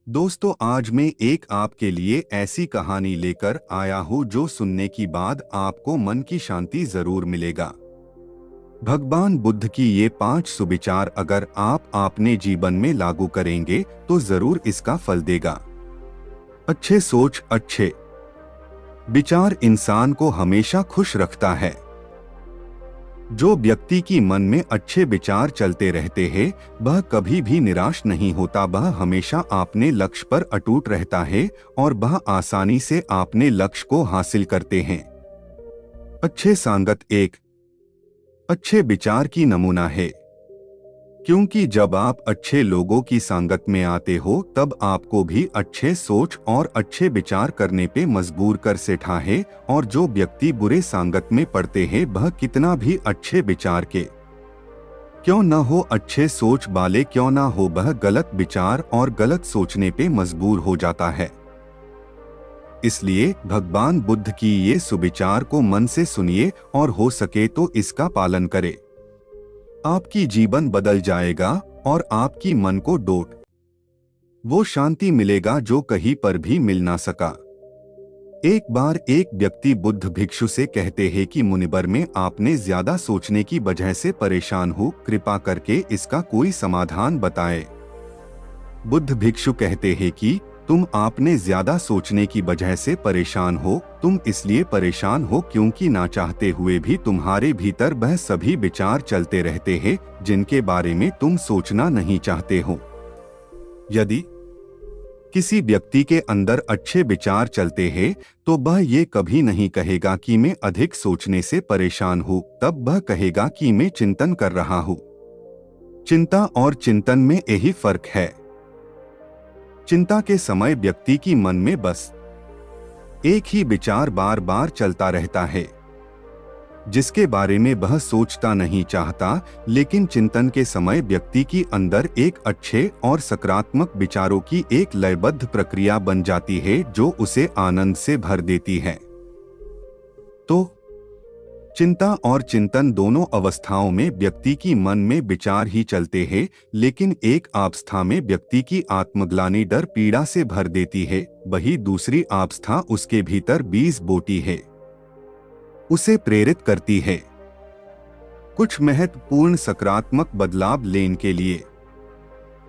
दोस्तों, आज मैं एक आपके लिए ऐसी कहानी लेकर आया हूँ जो सुनने की बाद आपको मन की शांति जरूर मिलेगा। भगवान बुद्ध की ये 5 सुविचार अगर आप अपने जीवन में लागू करेंगे तो जरूर इसका फल देगा। अच्छे सोच, अच्छे विचार इंसान को हमेशा खुश रखता है। जो व्यक्ति की मन में अच्छे विचार चलते रहते हैं वह कभी भी निराश नहीं होता, वह हमेशा अपने लक्ष्य पर अटूट रहता है और वह आसानी से अपने लक्ष्य को हासिल करते हैं। अच्छे संगत एक अच्छे विचार की नमूना है, क्योंकि जब आप अच्छे लोगों की संगत में आते हो तब आपको भी अच्छे सोच और अच्छे विचार करने पे मजबूर कर सेठा है। और जो व्यक्ति बुरे संगत में पड़ते हैं वह कितना भी अच्छे विचार के क्यों न हो, अच्छे सोच वाले क्यों न हो, वह गलत विचार और गलत सोचने पे मजबूर हो जाता है। इसलिए भगवान बुद्ध की ये सुविचार को मन से सुनिए और हो सके तो इसका पालन करें। आपकी जीवन बदल जाएगा और आपकी मन को डोट वो शांति मिलेगा जो कहीं पर भी मिल ना सका। एक बार एक व्यक्ति बुद्ध भिक्षु से कहते हैं कि मुनिवर, में आपने ज्यादा सोचने की वजह से परेशान हूँ, कृपा करके इसका कोई समाधान बताएं। बुद्ध भिक्षु कहते हैं कि तुम आपने ज्यादा सोचने की वजह से परेशान हो, तुम इसलिए परेशान हो क्योंकि ना चाहते हुए भी तुम्हारे भीतर वह सभी विचार चलते रहते हैं जिनके बारे में तुम सोचना नहीं चाहते हो। यदि किसी व्यक्ति के अंदर अच्छे विचार चलते हैं तो वह ये कभी नहीं कहेगा कि मैं अधिक सोचने से परेशान हूँ, तब वह कहेगा कि मैं चिंतन कर रहा हूँ। चिंता और चिंतन में यही फर्क है। चिंता के समय व्यक्ति की मन में बस एक ही विचार बार बार चलता रहता है जिसके बारे में वह सोचता नहीं चाहता, लेकिन चिंतन के समय व्यक्ति की अंदर एक अच्छे और सकारात्मक विचारों की एक लयबद्ध प्रक्रिया बन जाती है जो उसे आनंद से भर देती है। तो चिंता और चिंतन दोनों अवस्थाओं में व्यक्ति की मन में विचार ही चलते हैं, लेकिन एक अवस्था में व्यक्ति की आत्मग्लानि डर पीड़ा से भर देती है, वही दूसरी अवस्था उसके भीतर बीज बोती है, उसे प्रेरित करती है कुछ महत्वपूर्ण सकारात्मक बदलाव लेने के लिए।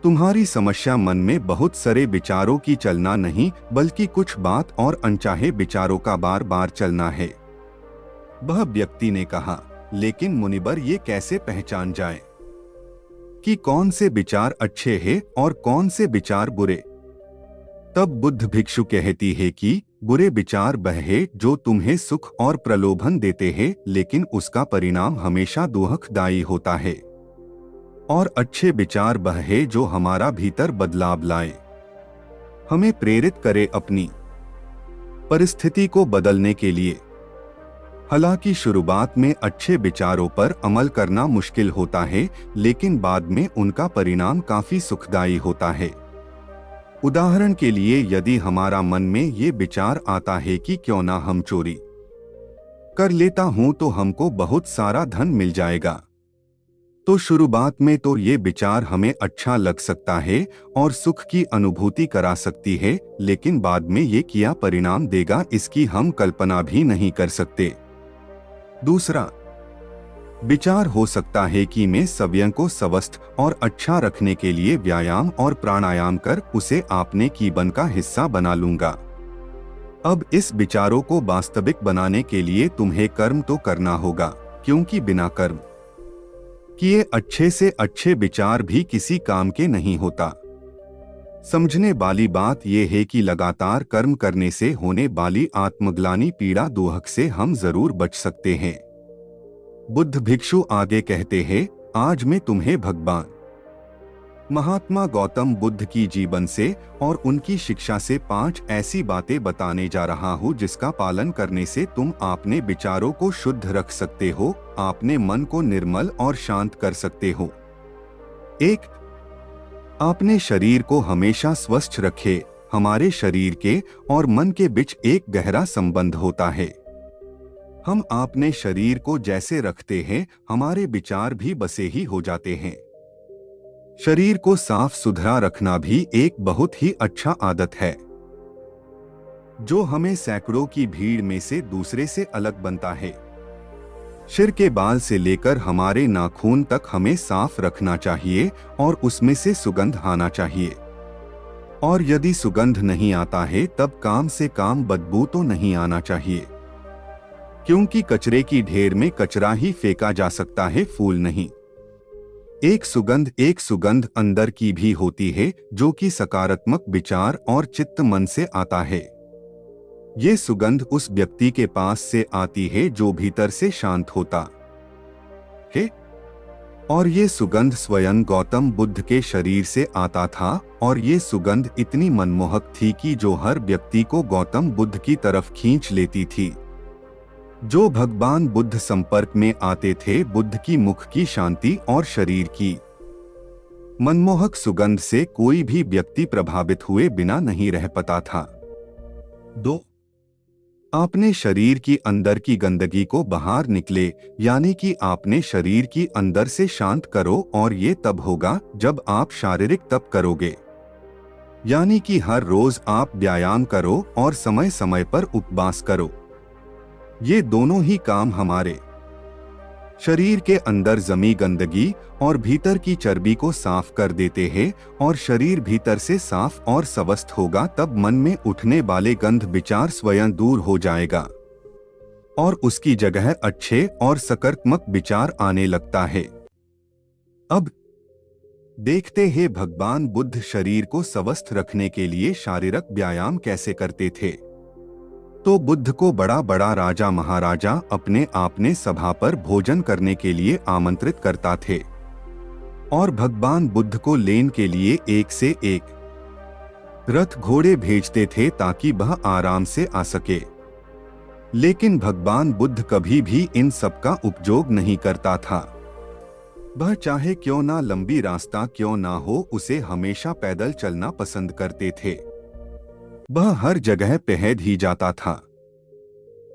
तुम्हारी समस्या मन में बहुत सारे विचारों की चलना नहीं, बल्कि कुछ बात और अनचाहे विचारों का बार बार चलना है। वह व्यक्ति ने कहा, लेकिन मुनिवर ये कैसे पहचान जाए कि कौन से विचार अच्छे हैं और कौन से विचार बुरे? तब बुद्ध भिक्षु कहती है कि बुरे विचार वह है जो तुम्हें सुख और प्रलोभन देते हैं, लेकिन उसका परिणाम हमेशा दुखदायी होता है। और अच्छे विचार वह है जो हमारा भीतर बदलाव लाए, हमें प्रेरित करे अपनी परिस्थिति को बदलने के लिए। हालांकि शुरुआत में अच्छे विचारों पर अमल करना मुश्किल होता है, लेकिन बाद में उनका परिणाम काफी सुखदायी होता है। उदाहरण के लिए, यदि हमारा मन में ये विचार आता है कि क्यों ना हम चोरी कर लेता हूं तो हमको बहुत सारा धन मिल जाएगा, तो शुरुआत में तो ये विचार हमें अच्छा लग सकता है और सुख की अनुभूति करा सकती है, लेकिन बाद में ये क्या परिणाम देगा इसकी हम कल्पना भी नहीं कर सकते। दूसरा विचार हो सकता है कि मैं स्वयं को स्वस्थ और अच्छा रखने के लिए व्यायाम और प्राणायाम कर उसे अपने जीवन का हिस्सा बना लूंगा। अब इस विचारों को वास्तविक बनाने के लिए तुम्हें कर्म तो करना होगा, क्योंकि बिना कर्म किए अच्छे से अच्छे विचार भी किसी काम के नहीं होता। समझने वाली बात यह है कि लगातार कर्म करने से होने वाली आत्मग्लानि पीड़ा दुख से हम जरूर बच सकते हैं। बुद्ध भिक्षु आगे कहते हैं, आज मैं तुम्हें भगवान महात्मा गौतम बुद्ध की जीवन से और उनकी शिक्षा से 5 ऐसी बातें बताने जा रहा हूँ जिसका पालन करने से तुम अपने विचारों को शुद्ध रख सकते हो, अपने मन को निर्मल और शांत कर सकते हो। 1. अपने शरीर को हमेशा स्वस्थ रखे। हमारे शरीर के और मन के बीच एक गहरा संबंध होता है। हम अपने शरीर को जैसे रखते हैं, हमारे विचार भी वैसे ही हो जाते हैं। शरीर को साफ सुथरा रखना भी एक बहुत ही अच्छा आदत है जो हमें सैकड़ों की भीड़ में से दूसरे से अलग बनता है। सिर के बाल से लेकर हमारे नाखून तक हमें साफ रखना चाहिए और उसमें से सुगंध आना चाहिए। और यदि सुगंध नहीं आता है तब काम से काम बदबू तो नहीं आना चाहिए, क्योंकि कचरे की ढेर में कचरा ही फेंका जा सकता है, फूल नहीं। एक सुगंध अंदर की भी होती है जो कि सकारात्मक विचार और चित्त मन से आता है। ये सुगंध उस व्यक्ति के पास से आती है जो भीतर से शांत होता है। और ये सुगंध स्वयं गौतम बुद्ध के शरीर से आता था और ये सुगंध इतनी मनमोहक थी कि जो हर व्यक्ति को गौतम बुद्ध की तरफ खींच लेती थी। जो भगवान बुद्ध संपर्क में आते थे, बुद्ध की मुख की शांति और शरीर की मनमोहक सुगंध से कोई भी व्यक्ति प्रभावित हुए बिना नहीं रह पाता था। 2. आपने शरीर की अंदर की गंदगी को बाहर निकले, यानी कि आपने शरीर की अंदर से शांत करो, और ये तब होगा जब आप शारीरिक तप करोगे, यानी कि हर रोज आप व्यायाम करो और समय समय पर उपवास करो। ये दोनों ही काम हमारे शरीर के अंदर जमी गंदगी और भीतर की चर्बी को साफ कर देते हैं, और शरीर भीतर से साफ और स्वस्थ होगा तब मन में उठने वाले गंध विचार स्वयं दूर हो जाएगा और उसकी जगह अच्छे और सकारात्मक विचार आने लगता है। अब देखते हैं भगवान बुद्ध शरीर को स्वस्थ रखने के लिए शारीरिक व्यायाम कैसे करते थे। तो बुद्ध को बड़ा बड़ा राजा महाराजा अपने आपने सभा पर भोजन करने के लिए आमंत्रित करता थे और भगवान बुद्ध को लेने के लिए एक से एक रथ घोड़े भेजते थे ताकि वह आराम से आ सके। लेकिन भगवान बुद्ध कभी भी इन सब का उपयोग नहीं करता था। वह चाहे क्यों ना लंबी रास्ता क्यों ना हो, उसे हमेशा पैदल चलना पसंद करते थे। वह हर जगह पहद ही जाता था।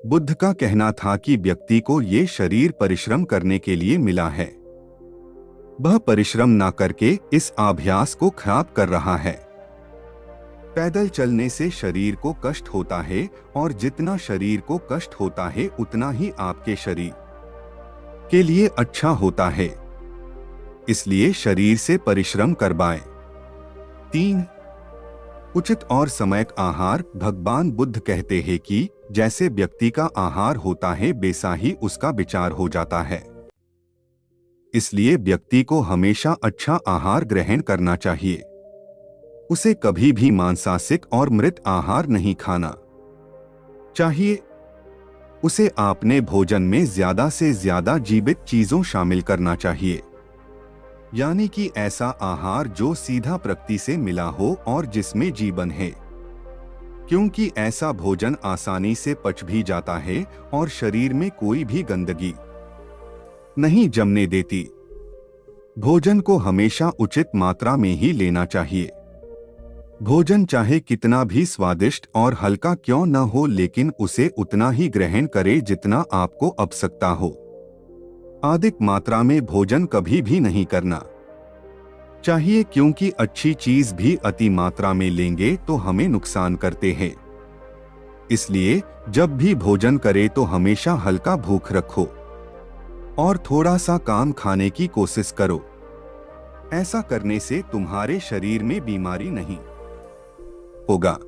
बुद्ध का कहना था कि व्यक्ति को ये शरीर परिश्रम करने के लिए मिला है, वह परिश्रम ना करके इस अभ्यास को खराब कर रहा है। पैदल चलने से शरीर को कष्ट होता है और जितना शरीर को कष्ट होता है उतना ही आपके शरीर के लिए अच्छा होता है, इसलिए शरीर से परिश्रम करवाएं। 3. उचित और समयक आहार। भगवान बुद्ध कहते हैं कि जैसे व्यक्ति का आहार होता है वैसा ही उसका विचार हो जाता है, इसलिए व्यक्ति को हमेशा अच्छा आहार ग्रहण करना चाहिए। उसे कभी भी मांसाहारी और मृत आहार नहीं खाना चाहिए। उसे अपने भोजन में ज्यादा से ज्यादा जीवित चीजों शामिल करना चाहिए, यानी कि ऐसा आहार जो सीधा प्रकृति से मिला हो और जिसमें जीवन है, क्योंकि ऐसा भोजन आसानी से पच भी जाता है और शरीर में कोई भी गंदगी नहीं जमने देती। भोजन को हमेशा उचित मात्रा में ही लेना चाहिए। भोजन चाहे कितना भी स्वादिष्ट और हल्का क्यों न हो, लेकिन उसे उतना ही ग्रहण करें जितना आपको आवश्यकता हो। अधिक मात्रा में भोजन कभी भी नहीं करना चाहिए, क्योंकि अच्छी चीज भी अति मात्रा में लेंगे तो हमें नुकसान करते हैं। इसलिए जब भी भोजन करें तो हमेशा हल्का भूख रखो और थोड़ा सा कम खाने की कोशिश करो। ऐसा करने से तुम्हारे शरीर में बीमारी नहीं होगा।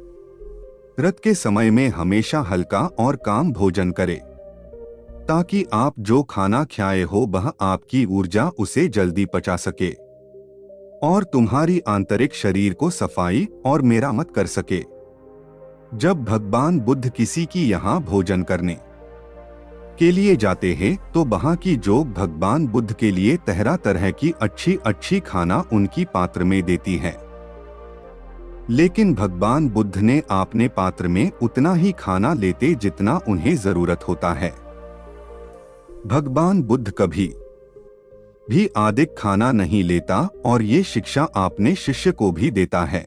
व्रत के समय में हमेशा हल्का और कम भोजन करें ताकि आप जो खाना खाए हो वह आपकी ऊर्जा उसे जल्दी पचा सके और तुम्हारी आंतरिक शरीर को सफाई और मेरामत कर सके। जब भगवान बुद्ध किसी की यहाँ भोजन करने के लिए जाते हैं तो वहाँ की जोग भगवान बुद्ध के लिए तरह तरह की अच्छी खाना उनकी पात्र में देती है, लेकिन भगवान बुद्ध ने अपने पात्र में उतना ही खाना लेते जितना उन्हें जरूरत होता है। भगवान बुद्ध कभी भी अधिक खाना नहीं लेता और ये शिक्षा अपने शिष्य को भी देता है।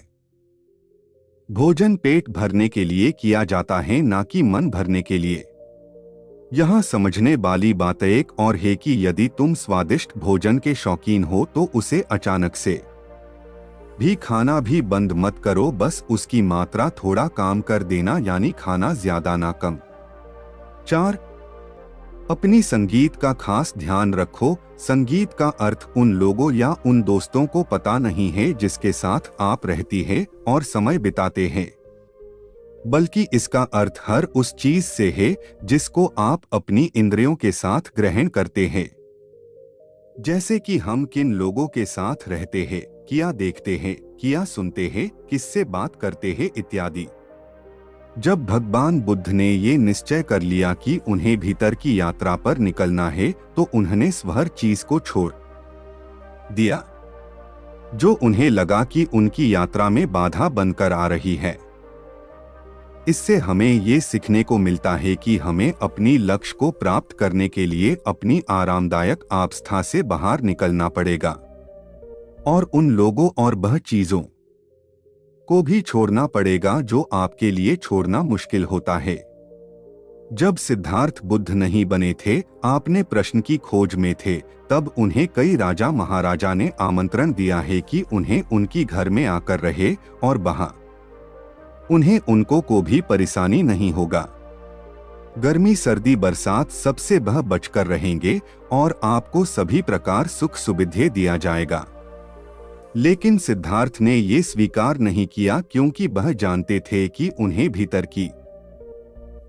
भोजन पेट भरने के लिए किया जाता है, ना कि मन भरने के लिए। यहाँ समझने वाली बात एक और है कि यदि तुम स्वादिष्ट भोजन के शौकीन हो तो उसे अचानक से भी खाना भी बंद मत करो, बस उसकी मात्रा थोड़ा काम कर देना, यानी खाना ज्यादा ना कम। 4. अपनी संगीत का खास ध्यान रखो। संगीत का अर्थ उन लोगों या उन दोस्तों को पता नहीं है जिसके साथ आप रहती है और समय बिताते हैं, बल्कि इसका अर्थ हर उस चीज से है जिसको आप अपनी इंद्रियों के साथ ग्रहण करते हैं, जैसे कि हम किन लोगों के साथ रहते हैं, क्या देखते हैं, क्या सुनते हैं, किससे बात करते हैं इत्यादि। जब भगवान बुद्ध ने ये निश्चय कर लिया कि उन्हें भीतर की यात्रा पर निकलना है, तो उन्होंने हर चीज को छोड़ दिया जो उन्हें लगा कि उनकी यात्रा में बाधा बनकर आ रही है। इससे हमें ये सीखने को मिलता है कि हमें अपनी लक्ष्य को प्राप्त करने के लिए अपनी आरामदायक अवस्था से बाहर निकलना पड़ेगा और उन लोगों और वह चीजों को भी छोड़ना पड़ेगा जो आपके लिए छोड़ना मुश्किल होता है। जब सिद्धार्थ बुद्ध नहीं बने थे, आपने प्रश्न की खोज में थे, तब उन्हें कई राजा महाराजा ने आमंत्रण दिया है कि उन्हें उनकी घर में आकर रहे और वहां उन्हें उनको को भी परेशानी नहीं होगा। गर्मी सर्दी बरसात सबसे वह बचकर रहेंगे और आपको सभी प्रकार सुख सुविधे दिया जाएगा। लेकिन सिद्धार्थ ने ये स्वीकार नहीं किया, क्योंकि वह जानते थे कि उन्हें भीतर की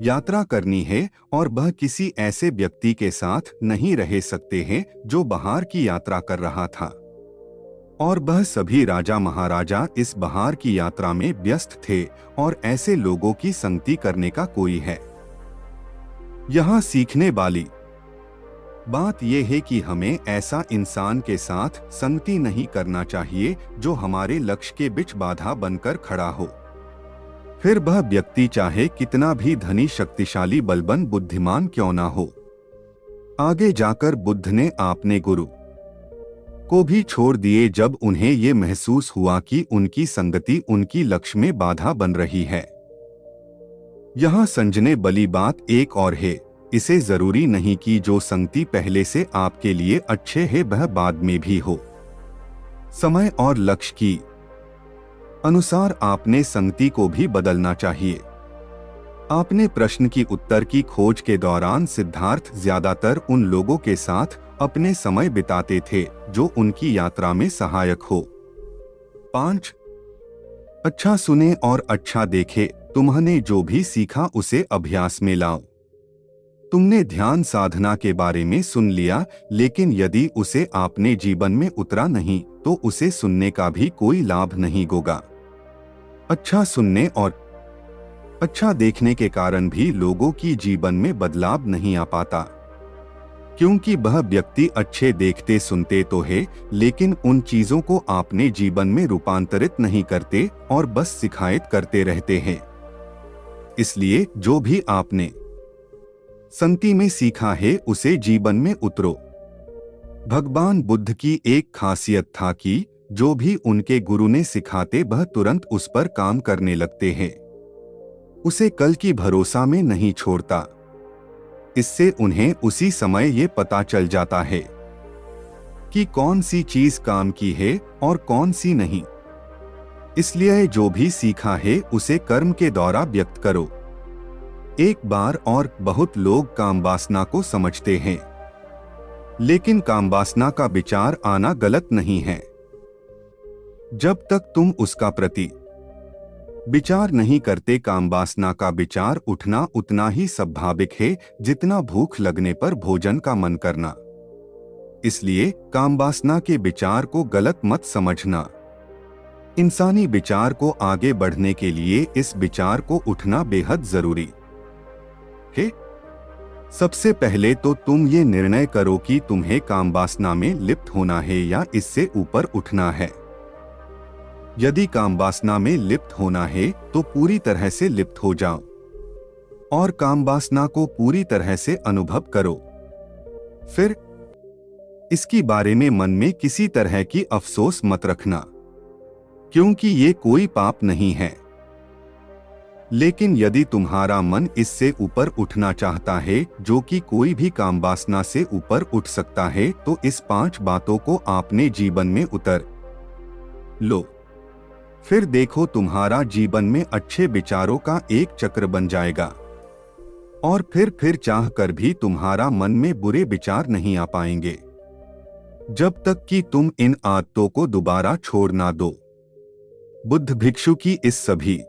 यात्रा करनी है और वह किसी ऐसे व्यक्ति के साथ नहीं रह सकते हैं जो बाहर की यात्रा कर रहा था, और वह सभी राजा महाराजा इस बाहर की यात्रा में व्यस्त थे और ऐसे लोगों की संगति करने का कोई है। यहाँ सीखने वाली बात यह है कि हमें ऐसा इंसान के साथ संगति नहीं करना चाहिए जो हमारे लक्ष्य के बीच बाधा बनकर खड़ा हो, फिर वह व्यक्ति चाहे कितना भी धनी शक्तिशाली बलवान बुद्धिमान क्यों ना हो। आगे जाकर बुद्ध ने अपने गुरु को भी छोड़ दिए जब उन्हें ये महसूस हुआ कि उनकी संगति उनकी लक्ष्य में बाधा बन रही है। यहाँ समझने वाली बात एक और है, इसे जरूरी नहीं कि जो संगति पहले से आपके लिए अच्छे है वह बाद में भी हो। समय और लक्ष्य की अनुसार आपने संगति को भी बदलना चाहिए। आपने प्रश्न की उत्तर की खोज के दौरान सिद्धार्थ ज्यादातर उन लोगों के साथ अपने समय बिताते थे जो उनकी यात्रा में सहायक हो। 5. अच्छा सुने और अच्छा देखे। तुमने जो भी सीखा उसे अभ्यास में लाओ। तुमने ध्यान साधना के बारे में सुन लिया, लेकिन यदि उसे आपने जीवन में उतरा नहीं तो उसे सुनने का भी कोई लाभ नहीं होगा। अच्छा सुनने और अच्छा देखने के कारण भी लोगों की जीवन में बदलाव नहीं आ पाता, क्योंकि वह व्यक्ति अच्छे देखते सुनते तो है, लेकिन उन चीजों को अपने जीवन में रूपांतरित नहीं करते और बस शिकायत करते रहते हैं। इसलिए जो भी आपने संगति में सीखा है उसे जीवन में उतरो। भगवान बुद्ध की एक खासियत था कि जो भी उनके गुरु ने सिखाते वह तुरंत उस पर काम करने लगते हैं, उसे कल की भरोसा में नहीं छोड़ता। इससे उन्हें उसी समय ये पता चल जाता है कि कौन सी चीज काम की है और कौन सी नहीं। इसलिए जो भी सीखा है उसे कर्म के द्वारा व्यक्त करो। एक बार और बहुत लोग काम वासना को समझते हैं, लेकिन काम वासना का विचार आना गलत नहीं है। जब तक तुम उसका प्रति विचार नहीं करते, काम वासना का विचार उठना उतना ही स्वाभाविक है जितना भूख लगने पर भोजन का मन करना। इसलिए काम वासना के विचार को गलत मत समझना। इंसानी विचार को आगे बढ़ने के लिए इस विचार को उठना बेहद जरूरी है। सबसे पहले तो तुम ये निर्णय करो कि तुम्हें काम वासना में लिप्त होना है या इससे ऊपर उठना है। यदि काम वासना में लिप्त होना है तो पूरी तरह से लिप्त हो जाओ और काम वासना को पूरी तरह से अनुभव करो। फिर इसके बारे में मन में किसी तरह की अफसोस मत रखना, क्योंकि ये कोई पाप नहीं है। लेकिन यदि तुम्हारा मन इससे ऊपर उठना चाहता है, जो कि कोई भी काम वासना से ऊपर उठ सकता है, तो इस 5 बातों को अपने जीवन में उतर लो। फिर देखो तुम्हारा जीवन में अच्छे विचारों का एक चक्र बन जाएगा और फिर चाह कर भी तुम्हारा मन में बुरे विचार नहीं आ पाएंगे, जब तक कि तुम इन आदतों को दोबारा छोड़ ना दो। बुद्ध भिक्षु की इस सभी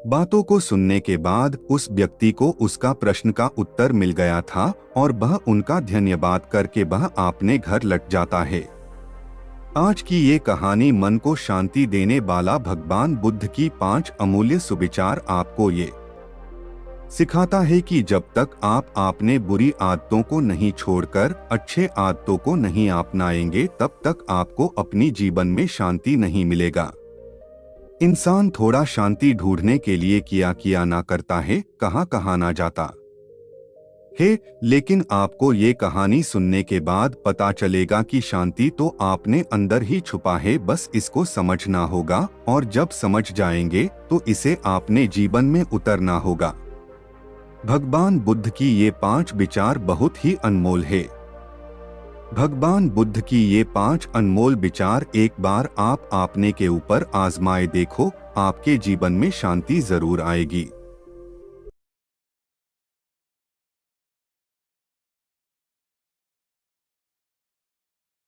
बातों को सुनने के बाद उस व्यक्ति को उसका प्रश्न का उत्तर मिल गया था और वह उनका धन्यवाद करके वह अपने घर लौट जाता है। आज की ये कहानी मन को शांति देने वाला भगवान बुद्ध की 5 अमूल्य सुविचार आपको ये सिखाता है कि जब तक आप अपने बुरी आदतों को नहीं छोड़कर अच्छे आदतों को नहीं अपनाएंगे तब तक आपको अपनी जीवन में शांति नहीं मिलेगा। इंसान थोड़ा शांति ढूंढने के लिए किया ना करता है, कहाँ ना जाता है, लेकिन आपको ये कहानी सुनने के बाद पता चलेगा कि शांति तो आपने अंदर ही छुपा है, बस इसको समझना होगा और जब समझ जाएंगे तो इसे आपने जीवन में उतरना होगा। भगवान बुद्ध की ये 5 विचार बहुत ही अनमोल है। भगवान बुद्ध की ये 5 अनमोल विचार एक बार आप अपने के ऊपर आजमाए देखो, आपके जीवन में शांति जरूर आएगी।